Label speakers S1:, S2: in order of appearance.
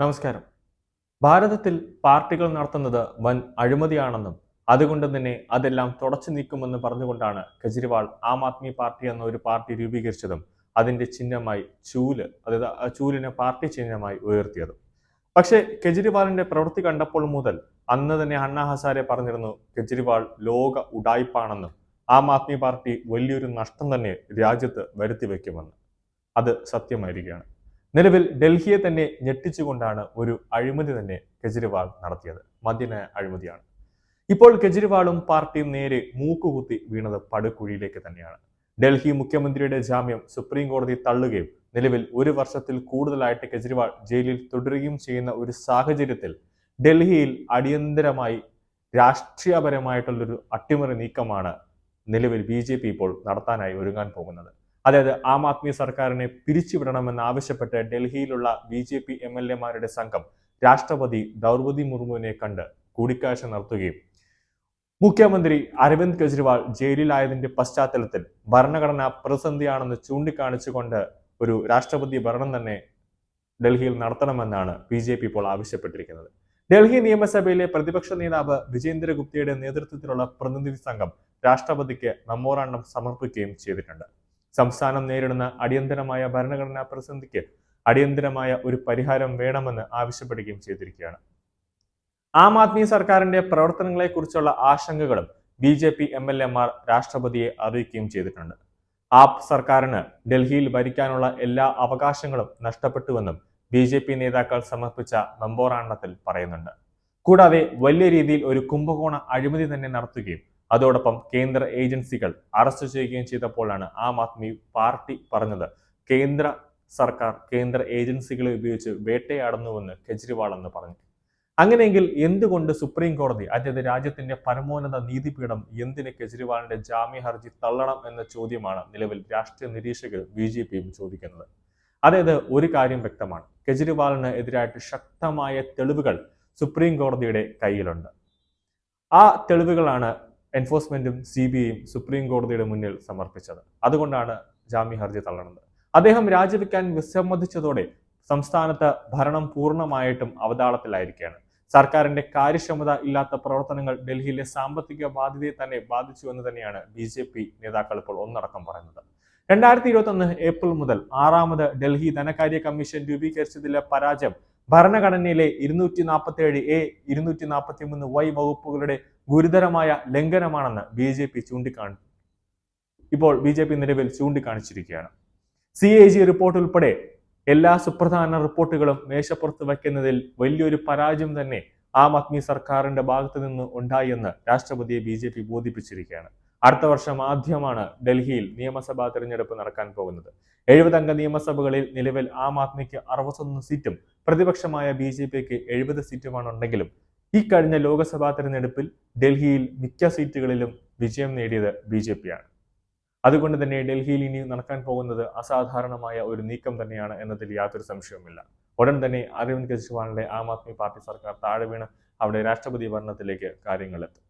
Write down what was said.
S1: നമസ്കാരം. ഭാരതത്തിൽ പാർട്ടികൾ നടത്തുന്നത് വൻ അഴിമതിയാണെന്നും അതുകൊണ്ട് തന്നെ അതെല്ലാം തുടച്ചു നീക്കുമെന്ന് പറഞ്ഞുകൊണ്ടാണ് കെജ്രിവാൾ ആം ആദ്മി പാർട്ടി എന്ന ഒരു പാർട്ടി രൂപീകരിച്ചതും അതിന്റെ ചിഹ്നമായി ചൂല്, അതായത് ആ ചൂലിനെ പാർട്ടി ചിഹ്നമായി ഉയർത്തിയതും. പക്ഷേ കെജ്രിവാളിന്റെ പ്രവൃത്തി കണ്ടപ്പോൾ മുതൽ അന്ന് തന്നെ അണ്ണാ ഹസാരെ പറഞ്ഞിരുന്നു കെജ്രിവാൾ ലോക ഉഡായിപ്പാണെന്നും ആം ആദ്മി പാർട്ടി വലിയൊരു നഷ്ടം തന്നെ രാജ്യത്ത് വരുത്തി വെക്കുമെന്ന്. അത് സത്യമായിരിക്കുകയാണ്. നിലവിൽ ഡൽഹിയെ തന്നെ ഞെട്ടിച്ചുകൊണ്ടാണ് ഒരു അഴിമതി തന്നെ കെജ്രിവാൾ നടത്തിയത്. മദ്യനയ അഴിമതിയാണ്. ഇപ്പോൾ കെജ്രിവാളും പാർട്ടിയും നേരെ മൂക്കുകുത്തി വീണത് പടുകുഴിയിലേക്ക് തന്നെയാണ്. ഡൽഹി മുഖ്യമന്ത്രിയുടെ ജാമ്യം സുപ്രീം കോടതി തള്ളുകയും നിലവിൽ ഒരു വർഷത്തിൽ കൂടുതലായിട്ട് കെജ്രിവാൾ ജയിലിൽ തുടരുകയും ചെയ്യുന്ന ഒരു സാഹചര്യത്തിൽ ഡൽഹിയിൽ അടിയന്തരമായി രാഷ്ട്രീയപരമായിട്ടുള്ളൊരു അട്ടിമറി നീക്കമാണ് നിലവിൽ BJP ഇപ്പോൾ നടത്താനായി ഒരുങ്ങാൻ പോകുന്നത്. അതായത് ആം ആദ്മി സർക്കാരിനെ പിരിച്ചുവിടണമെന്ന് ആവശ്യപ്പെട്ട് ഡൽഹിയിലുള്ള BJP MLA-മാരുടെ സംഘം രാഷ്ട്രപതി ദ്രൗപദി മുർമുവിനെ കണ്ട് കൂടിക്കാഴ്ച നടത്തുകയും മുഖ്യമന്ത്രി അരവിന്ദ് കെജ്രിവാൾ ജയിലിലായതിന്റെ പശ്ചാത്തലത്തിൽ ഭരണഘടനാ പ്രതിസന്ധിയാണെന്ന് ചൂണ്ടിക്കാണിച്ചുകൊണ്ട് ഒരു രാഷ്ട്രപതി ഭരണം തന്നെ ഡൽഹിയിൽ നടത്തണമെന്നാണ് BJP ഇപ്പോൾ ആവശ്യപ്പെട്ടിരിക്കുന്നത്. ഡൽഹി നിയമസഭയിലെ പ്രതിപക്ഷ നേതാവ് വിജേന്ദ്ര ഗുപ്തയുടെ നേതൃത്വത്തിലുള്ള പ്രതിനിധി സംഘം രാഷ്ട്രപതിക്ക് മെമ്മോറാണ്ടം സമർപ്പിക്കുകയും ചെയ്തിട്ടുണ്ട്. സംസ്ഥാനം നേരിടുന്ന അടിയന്തരമായ ഭരണഘടനാ പ്രതിസന്ധിക്ക് അടിയന്തരമായ ഒരു പരിഹാരം വേണമെന്ന് ആവശ്യപ്പെടുകയും ചെയ്തിരിക്കുകയാണ്. ആം ആദ്മി സർക്കാരിന്റെ പ്രവർത്തനങ്ങളെക്കുറിച്ചുള്ള ആശങ്കകളും BJP MLA-മാർ രാഷ്ട്രപതിയെ അറിയിക്കുകയും ചെയ്തിട്ടുണ്ട്. ആപ് സർക്കാരിന് ഡൽഹിയിൽ ഭരിക്കാനുള്ള എല്ലാ അവകാശങ്ങളും നഷ്ടപ്പെട്ടുവെന്നും BJP നേതാക്കൾ സമർപ്പിച്ച മെമ്മോറാണ്ടത്തിൽ പറയുന്നുണ്ട്. കൂടാതെ വലിയ രീതിയിൽ ഒരു കുംഭകോണ അഴിമതി തന്നെ നടത്തുകയും അതോടൊപ്പം കേന്ദ്ര ഏജൻസികൾ അറസ്റ്റ് ചെയ്യുകയും ചെയ്തപ്പോഴാണ് ആം ആദ്മി പാർട്ടി പറഞ്ഞത് കേന്ദ്ര സർക്കാർ കേന്ദ്ര ഏജൻസികളെ ഉപയോഗിച്ച് വേട്ടയാടുന്നുവെന്ന് കെജ്രിവാൾ എന്ന് പറഞ്ഞു. അങ്ങനെയെങ്കിൽ എന്തുകൊണ്ട് സുപ്രീം കോടതി, അതായത് രാജ്യത്തിന്റെ പരമോന്നത നീതിപീഠം, എന്തിന് കെജ്രിവാളിന്റെ ജാമ്യ ഹർജി തള്ളണം എന്ന ചോദ്യമാണ് നിലവിൽ രാഷ്ട്രീയ നിരീക്ഷകരും BJPയും ചോദിക്കുന്നത്. അതായത് ഒരു കാര്യം വ്യക്തമാണ്, കെജ്രിവാളിന് എതിരായിട്ട് ശക്തമായ തെളിവുകൾ സുപ്രീം കോടതിയുടെ കയ്യിലുണ്ട്. ആ തെളിവുകളാണ് എൻഫോഴ്സ്മെന്റും CBIയും സുപ്രീം കോടതിയുടെ മുന്നിൽ സമർപ്പിച്ചത്. അതുകൊണ്ടാണ് ജാമ്യ ഹർജി തള്ളണത്. അദ്ദേഹം രാജിവെക്കാൻ വിസമ്മതിച്ചതോടെ സംസ്ഥാനത്ത് ഭരണം പൂർണ്ണമായിട്ടും അവതാളത്തിലായിരിക്കുകയാണ്. സർക്കാരിന്റെ കാര്യക്ഷമത ഇല്ലാത്ത പ്രവർത്തനങ്ങൾ ഡൽഹിയിലെ സാമ്പത്തിക ബാധ്യതയെ തന്നെ ബാധിച്ചു എന്ന് തന്നെയാണ് BJP നേതാക്കൾ ഇപ്പോൾ ഒന്നടക്കം പറയുന്നത്. 2021 ഏപ്രിൽ മുതൽ 6ാമത് ഡൽഹി ധനകാര്യ കമ്മീഷൻ രൂപീകരിച്ചതിലെ പരാജയം ഭരണഘടനയിലെ 247A 243Y വകുപ്പുകളുടെ ഗുരുതരമായ ലംഘനമാണെന്ന് BJP നിലവിൽ ചൂണ്ടിക്കാണിച്ചിരിക്കുകയാണ്. CAG റിപ്പോർട്ട് ഉൾപ്പെടെ എല്ലാ സുപ്രധാന റിപ്പോർട്ടുകളും മേശപ്പുറത്ത് വയ്ക്കുന്നതിൽ വലിയൊരു പരാജയം തന്നെ ആം ആദ്മി സർക്കാരിന്റെ ഭാഗത്തു നിന്ന് ഉണ്ടായെന്ന് രാഷ്ട്രപതിയെ BJP ബോധിപ്പിച്ചിരിക്കുകയാണ്. അടുത്ത വർഷം ആദ്യമാണ് ഡൽഹിയിൽ നിയമസഭാ തെരഞ്ഞെടുപ്പ് നടക്കാൻ പോകുന്നത്. 70 അംഗ നിയമസഭകളിൽ നിലവിൽ ആം ആദ്മിക്ക് 61 സീറ്റും പ്രതിപക്ഷമായ BJPക്ക് 70 സീറ്റുമാണ് ഉണ്ടെങ്കിലും ഈ കഴിഞ്ഞ ലോക്സഭാ തെരഞ്ഞെടുപ്പിൽ ഡൽഹിയിൽ മിക്ക സീറ്റുകളിലും വിജയം നേടിയത് BJPയാണ്. അതുകൊണ്ട് തന്നെ ഡൽഹിയിൽ ഇനി നടക്കാൻ പോകുന്നത് അസാധാരണമായ ഒരു നീക്കം തന്നെയാണ് എന്നതിൽ യാതൊരു സംശയവുമില്ല. ഉടൻ തന്നെ അരവിന്ദ് കെജ്രിവാളിന്റെ ആം ആദ്മി പാർട്ടി സർക്കാർ താഴെ വീണ് അവിടെ രാഷ്ട്രപതി ഭരണത്തിലേക്ക് കാര്യങ്ങളെത്തും.